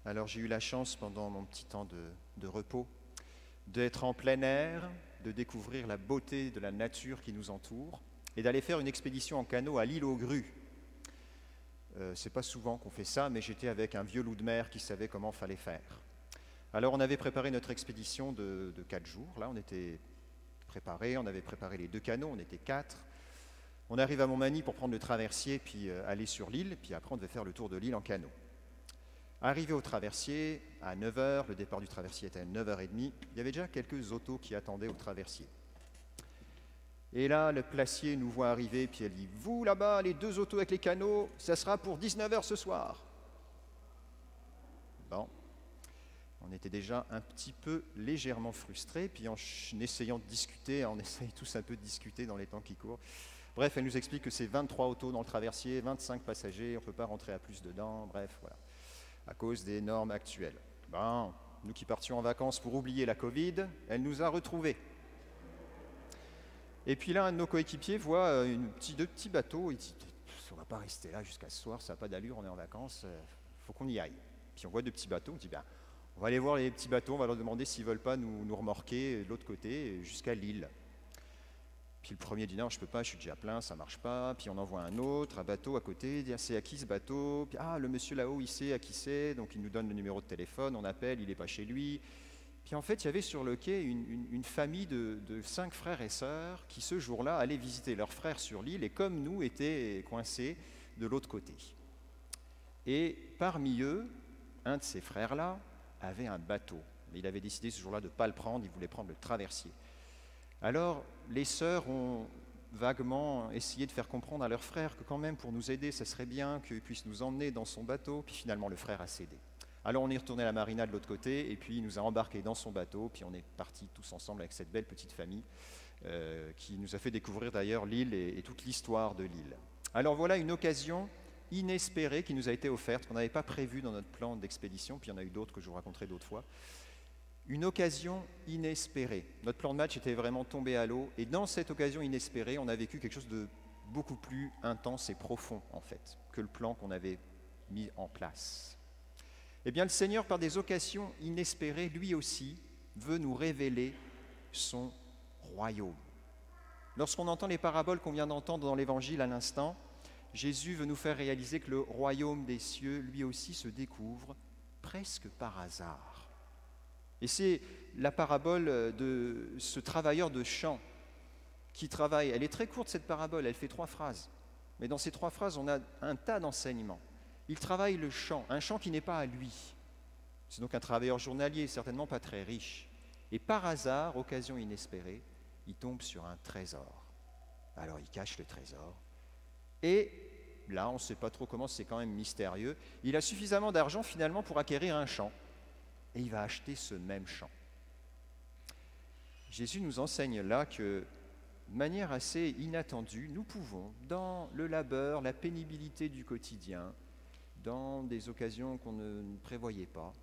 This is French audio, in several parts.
Alors j'ai eu la chance pendant mon petit temps de repos d'être en plein air, de découvrir la beauté de la nature qui nous entoure et d'aller faire une expédition en canot à l'île aux Grues. C'est pas souvent qu'on fait ça, mais j'étais avec un vieux loup de mer qui savait comment fallait faire. Alors on avait préparé notre expédition de 4 jours, là on était préparés, on avait préparé les 2 canots, on était 4. On arrive à Montmagny pour prendre le traversier puis aller sur l'île, puis après on devait faire le tour de l'île en canot. Arrivé au traversier, à 9 h, le départ du traversier était à 9 h 30, il y avait déjà quelques autos qui attendaient au traversier. Et là, le placier nous voit arriver, puis elle dit « Vous, là-bas, les 2 autos avec les canots, ça sera pour 19 h ce soir. » Bon, on était déjà un petit peu légèrement frustrés, puis en essayant de discuter, on essaye tous un peu de discuter dans les temps qui courent. Bref, elle nous explique que c'est 23 autos dans le traversier, 25 passagers, on ne peut pas rentrer à plus dedans, bref, voilà, à cause des normes actuelles. Bon, nous qui partions en vacances pour oublier la Covid, elle nous a retrouvés. Et puis là, un de nos coéquipiers voit 2 petits bateaux, il dit « On ne va pas rester là jusqu'à ce soir, ça n'a pas d'allure, on est en vacances, il faut qu'on y aille. » Puis on voit 2 petits bateaux, on dit ben, « On va aller voir les petits bateaux, on va leur demander s'ils ne veulent pas nous remorquer de l'autre côté jusqu'à l'île. » Puis le premier dit « Non, je ne peux pas, je suis déjà plein, ça ne marche pas. » Puis on envoie un autre, un bateau à côté, il dit « C'est à qui ce bateau ?» Puis « Ah, le monsieur là-haut, il sait à qui c'est. » Donc il nous donne le numéro de téléphone, on appelle, il n'est pas chez lui. Puis en fait, il y avait sur le quai une famille de 5 frères et sœurs qui, ce jour-là, allaient visiter leurs frères sur l'île et, comme nous, étaient coincés de l'autre côté. Et parmi eux, un de ces frères-là avait un bateau. Mais il avait décidé ce jour-là de ne pas le prendre, il voulait prendre le traversier. Alors, les sœurs ont vaguement essayé de faire comprendre à leur frère que quand même, pour nous aider, ça serait bien qu'il puisse nous emmener dans son bateau. Puis finalement, le frère a cédé. Alors on est retourné à la marina de l'autre côté, et puis il nous a embarqués dans son bateau, puis on est partis tous ensemble avec cette belle petite famille qui nous a fait découvrir d'ailleurs l'île et toute l'histoire de l'île. Alors voilà une occasion inespérée qui nous a été offerte, qu'on n'avait pas prévue dans notre plan d'expédition, puis il y en a eu d'autres que je vous raconterai d'autres fois. Une occasion inespérée. Notre plan de match était vraiment tombé à l'eau, et dans cette occasion inespérée, on a vécu quelque chose de beaucoup plus intense et profond, en fait, que le plan qu'on avait mis en place. Eh bien, le Seigneur, par des occasions inespérées, lui aussi, veut nous révéler son royaume. Lorsqu'on entend les paraboles qu'on vient d'entendre dans l'Évangile à l'instant, Jésus veut nous faire réaliser que le royaume des cieux, lui aussi, se découvre presque par hasard. Et c'est la parabole de ce travailleur de champ qui travaille. Elle est très courte, cette parabole, elle fait 3 phrases. Mais dans ces 3 phrases, on a un tas d'enseignements. Il travaille le champ, un champ qui n'est pas à lui. C'est donc un travailleur journalier, certainement pas très riche. Et par hasard, occasion inespérée, il tombe sur un trésor. Alors il cache le trésor. Et là, on ne sait pas trop comment, c'est quand même mystérieux. Il a suffisamment d'argent finalement pour acquérir un champ. Et il va acheter ce même champ. Jésus nous enseigne là que, de manière assez inattendue, nous pouvons, dans le labeur, la pénibilité du quotidien, dans des occasions qu'on ne prévoyait pas,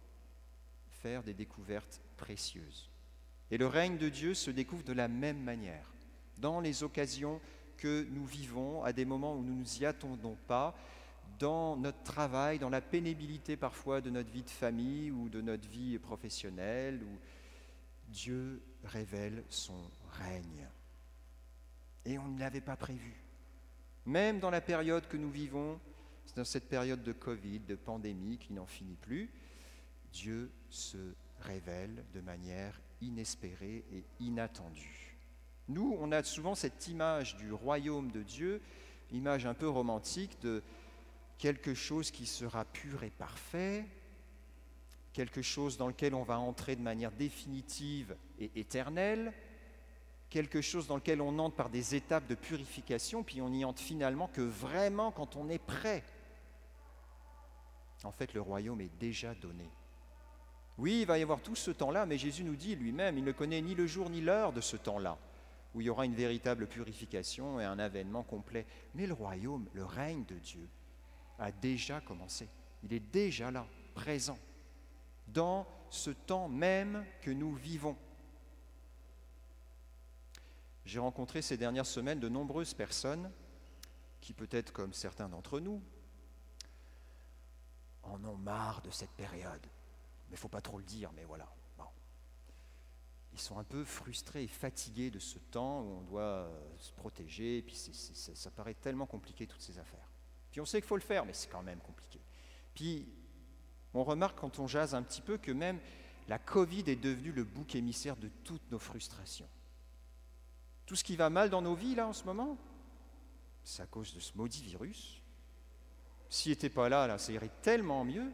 faire des découvertes précieuses. Et le règne de Dieu se découvre de la même manière, dans les occasions que nous vivons, à des moments où nous ne nous y attendons pas, dans notre travail, dans la pénibilité parfois de notre vie de famille ou de notre vie professionnelle, où Dieu révèle son règne. Et on ne l'avait pas prévu. Même dans la période que nous vivons, dans cette période de Covid, de pandémie qui n'en finit plus, Dieu se révèle de manière inespérée et inattendue. Nous, on a souvent cette image du royaume de Dieu, image un peu romantique de quelque chose qui sera pur et parfait, quelque chose dans lequel on va entrer de manière définitive et éternelle, quelque chose dans lequel on entre par des étapes de purification, puis on n'y entre finalement que vraiment quand on est prêt. En fait, le royaume est déjà donné. Oui, il va y avoir tout ce temps-là, mais Jésus nous dit lui-même, il ne connaît ni le jour ni l'heure de ce temps-là, où il y aura une véritable purification et un avènement complet. Mais le royaume, le règne de Dieu, a déjà commencé. Il est déjà là, présent, dans ce temps même que nous vivons. J'ai rencontré ces dernières semaines de nombreuses personnes qui, peut-être comme certains d'entre nous, en ont marre de cette période. Mais il ne faut pas trop le dire, mais voilà. Bon. Ils sont un peu frustrés et fatigués de ce temps où on doit se protéger, et puis ça paraît tellement compliqué, toutes ces affaires. Puis on sait qu'il faut le faire, mais c'est quand même compliqué. Puis on remarque quand on jase un petit peu que même la Covid est devenue le bouc émissaire de toutes nos frustrations. Tout ce qui va mal dans nos vies là en ce moment, c'est à cause de ce maudit virus. S'il n'était pas là, ça irait tellement mieux.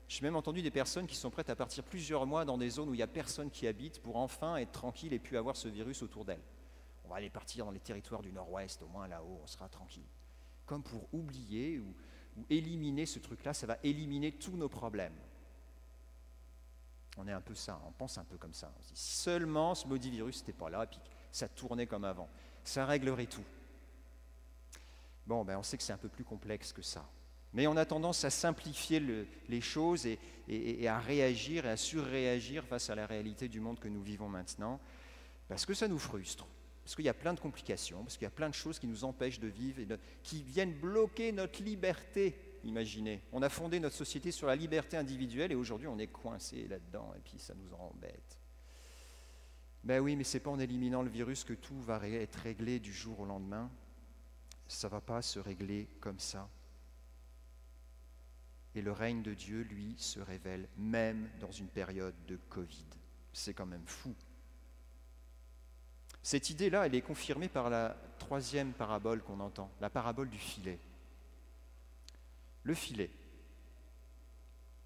J'ai même entendu des personnes qui sont prêtes à partir plusieurs mois dans des zones où il n'y a personne qui habite pour enfin être tranquille et puis avoir ce virus autour d'elles. On va aller partir dans les territoires du Nord-Ouest, au moins là-haut, on sera tranquille. Comme pour oublier ou éliminer ce truc-là, ça va éliminer tous nos problèmes. On est un peu ça, on pense un peu comme ça. On se dit, si seulement ce maudit virus n'était pas là, et puis ça tournait comme avant, ça réglerait tout. Bon, on sait que c'est un peu plus complexe que ça. Mais on a tendance à simplifier les choses et à réagir et à surréagir face à la réalité du monde que nous vivons maintenant, parce que ça nous frustre, parce qu'il y a plein de complications, parce qu'il y a plein de choses qui nous empêchent de vivre, qui viennent bloquer notre liberté. Imaginez, on a fondé notre société sur la liberté individuelle et aujourd'hui on est coincé là-dedans et puis ça nous embête. Ben oui, mais ce n'est pas en éliminant le virus que tout va être réglé du jour au lendemain. Ça ne va pas se régler comme ça. Et le règne de Dieu, lui, se révèle même dans une période de Covid. C'est quand même fou. Cette idée-là, elle est confirmée par la troisième parabole qu'on entend, la parabole du filet. Le filet.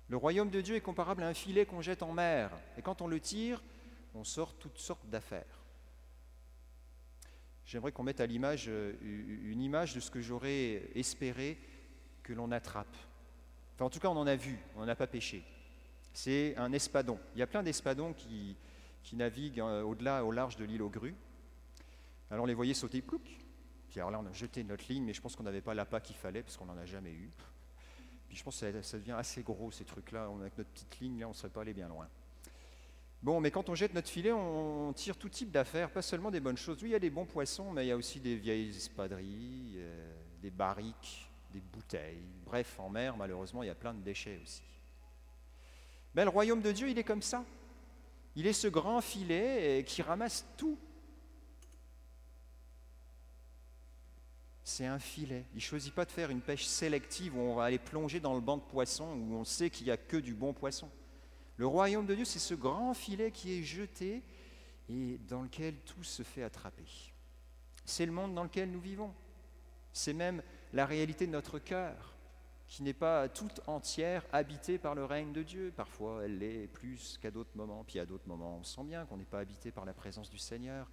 Le royaume de Dieu est comparable à un filet qu'on jette en mer. Et quand on le tire, on sort toutes sortes d'affaires. J'aimerais qu'on mette à l'image une image de ce que j'aurais espéré que l'on attrape. Enfin, en tout cas, on en a vu, on n'en a pas pêché. C'est un espadon. Il y a plein d'espadons qui naviguent au large de l'île aux Grues. Alors on les voyait sauter, plouc. Puis alors là, on a jeté notre ligne, mais je pense qu'on n'avait pas l'appât qu'il fallait, parce qu'on n'en a jamais eu. Puis je pense que ça devient assez gros, ces trucs-là. Avec notre petite ligne, là, on ne serait pas allé bien loin. Bon, mais quand on jette notre filet, on tire tout type d'affaires, pas seulement des bonnes choses. Oui, il y a des bons poissons, mais il y a aussi des vieilles espadrilles, des barriques, des bouteilles. Bref, en mer, malheureusement, il y a plein de déchets aussi. Mais le royaume de Dieu, il est comme ça. Il est ce grand filet qui ramasse tout. C'est un filet. Il ne choisit pas de faire une pêche sélective où on va aller plonger dans le banc de poissons où on sait qu'il n'y a que du bon poisson. Le royaume de Dieu, c'est ce grand filet qui est jeté et dans lequel tout se fait attraper. C'est le monde dans lequel nous vivons. C'est même la réalité de notre cœur, qui n'est pas toute entière habitée par le règne de Dieu. Parfois, elle l'est plus qu'à d'autres moments. Puis à d'autres moments, on sent bien qu'on n'est pas habité par la présence du Seigneur.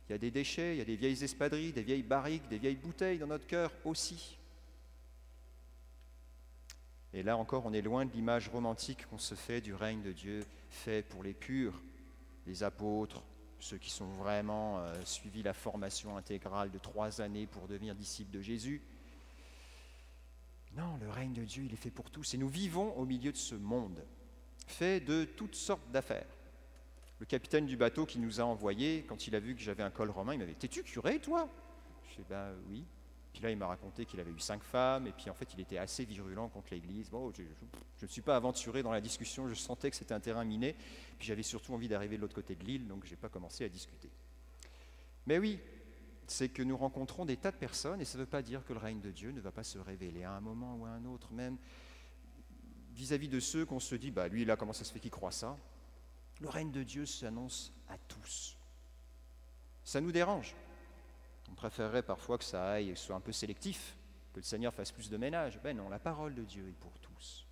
Il y a des déchets, il y a des vieilles espadrilles, des vieilles barriques, des vieilles bouteilles dans notre cœur aussi. Et là encore, on est loin de l'image romantique qu'on se fait du règne de Dieu fait pour les purs, les apôtres, ceux qui sont vraiment suivi la formation intégrale de 3 années pour devenir disciples de Jésus. Non, le règne de Dieu, il est fait pour tous. Et nous vivons au milieu de ce monde, fait de toutes sortes d'affaires. Le capitaine du bateau qui nous a envoyés, quand il a vu que j'avais un col romain, il m'avait dit « T'es-tu curé, toi ?» Je dis « Ben oui. » Puis là, il m'a raconté qu'il avait eu 5 femmes, et puis en fait, il était assez virulent contre l'Église. Bon, je ne suis pas aventuré dans la discussion, je sentais que c'était un terrain miné, puis j'avais surtout envie d'arriver de l'autre côté de l'île, donc je n'ai pas commencé à discuter. Mais oui, c'est que nous rencontrons des tas de personnes, et ça ne veut pas dire que le règne de Dieu ne va pas se révéler à un moment ou à un autre, même vis-à-vis de ceux qu'on se dit, bah lui là, comment ça se fait qu'il croit ça? Le règne de Dieu s'annonce à tous. Ça nous dérange. On préférerait parfois que ça aille, soit un peu sélectif, que le Seigneur fasse plus de ménage. Ben non, la parole de Dieu est pour tous,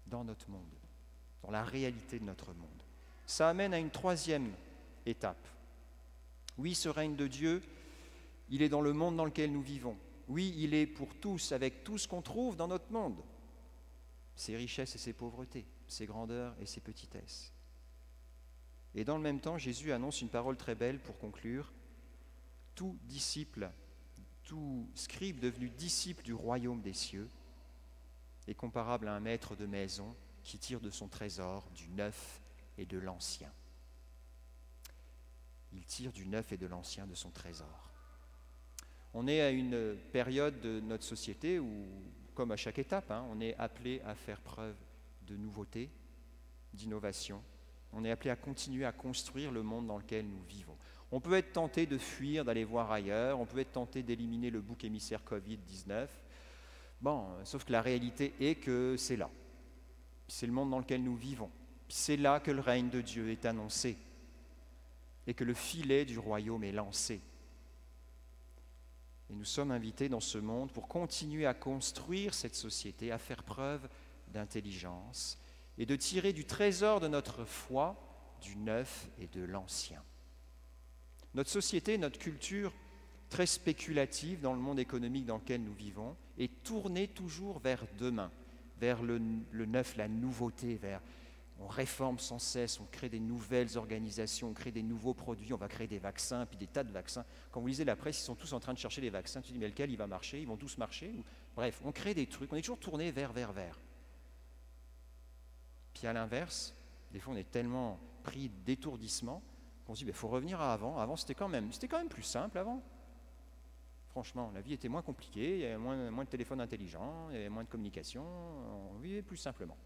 dans notre monde, dans la réalité de notre monde. Ça amène à une troisième étape. Oui, ce règne de Dieu, il est dans le monde dans lequel nous vivons. Oui, il est pour tous, avec tout ce qu'on trouve dans notre monde. Ses richesses et ses pauvretés, ses grandeurs et ses petitesses. Et dans le même temps, Jésus annonce une parole très belle pour conclure. Tout disciple, tout scribe devenu disciple du royaume des cieux est comparable à un maître de maison qui tire de son trésor du neuf et de l'ancien. Il tire du neuf et de l'ancien de son trésor. On est à une période de notre société où comme à chaque étape, hein, on est appelé à faire preuve de nouveauté, d'innovation. On est appelé à continuer à construire le monde dans lequel nous vivons. On peut être tenté de fuir, d'aller voir ailleurs, on peut être tenté d'éliminer le bouc émissaire Covid-19. Bon, sauf que la réalité est que c'est là. C'est le monde dans lequel nous vivons. C'est là que le règne de Dieu est annoncé et que le filet du royaume est lancé. Et nous sommes invités dans ce monde pour continuer à construire cette société, à faire preuve d'intelligence et de tirer du trésor de notre foi du neuf et de l'ancien. Notre société, notre culture, très spéculative dans le monde économique dans lequel nous vivons, est tournée toujours vers demain, vers le neuf, la nouveauté, on réforme sans cesse, on crée des nouvelles organisations, on crée des nouveaux produits, on va créer des vaccins, puis des tas de vaccins. Quand vous lisez la presse, ils sont tous en train de chercher les vaccins, tu te dis mais lequel il va marcher, ils vont tous marcher. Bref, on crée des trucs, on est toujours tourné vers. Puis à l'inverse, des fois on est tellement pris d'étourdissement qu'on se dit il faut revenir à avant. Avant c'était quand même plus simple avant. Franchement, la vie était moins compliquée, il y avait moins de téléphones intelligents, il y avait moins de communication, on vivait plus simplement.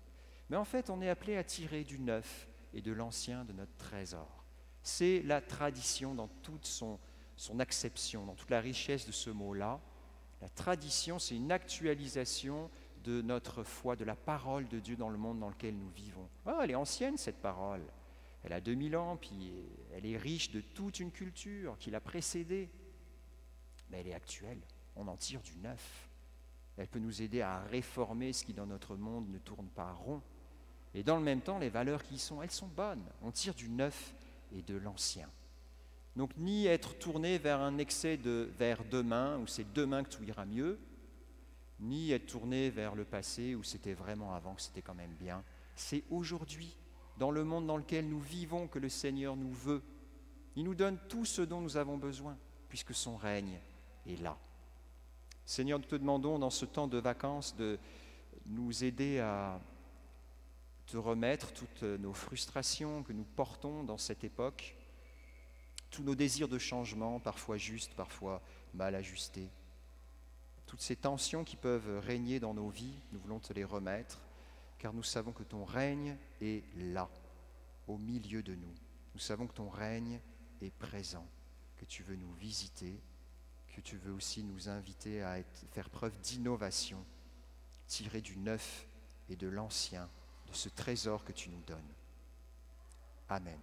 Mais en fait, on est appelé à tirer du neuf et de l'ancien de notre trésor. C'est la tradition dans toute son acception, dans toute la richesse de ce mot-là. La tradition, c'est une actualisation de notre foi, de la parole de Dieu dans le monde dans lequel nous vivons. Oh, elle est ancienne, cette parole. Elle a 2000 ans, puis elle est riche de toute une culture qui l'a précédée. Mais elle est actuelle, on en tire du neuf. Elle peut nous aider à réformer ce qui dans notre monde ne tourne pas rond. Et dans le même temps, les valeurs qui y sont, elles sont bonnes. On tire du neuf et de l'ancien. Donc ni être tourné vers un excès vers demain, où c'est demain que tout ira mieux, ni être tourné vers le passé, où c'était vraiment avant, que c'était quand même bien. C'est aujourd'hui, dans le monde dans lequel nous vivons, que le Seigneur nous veut. Il nous donne tout ce dont nous avons besoin, puisque son règne est là. Seigneur, nous te demandons dans ce temps de vacances de nous aider à te remettre toutes nos frustrations que nous portons dans cette époque, tous nos désirs de changement, parfois justes, parfois mal ajustés, toutes ces tensions qui peuvent régner dans nos vies, nous voulons te les remettre, car nous savons que ton règne est là, au milieu de nous. Nous savons que ton règne est présent, que tu veux nous visiter, que tu veux aussi nous inviter à faire preuve d'innovation, tirer du neuf et de l'ancien, de ce trésor que tu nous donnes. Amen.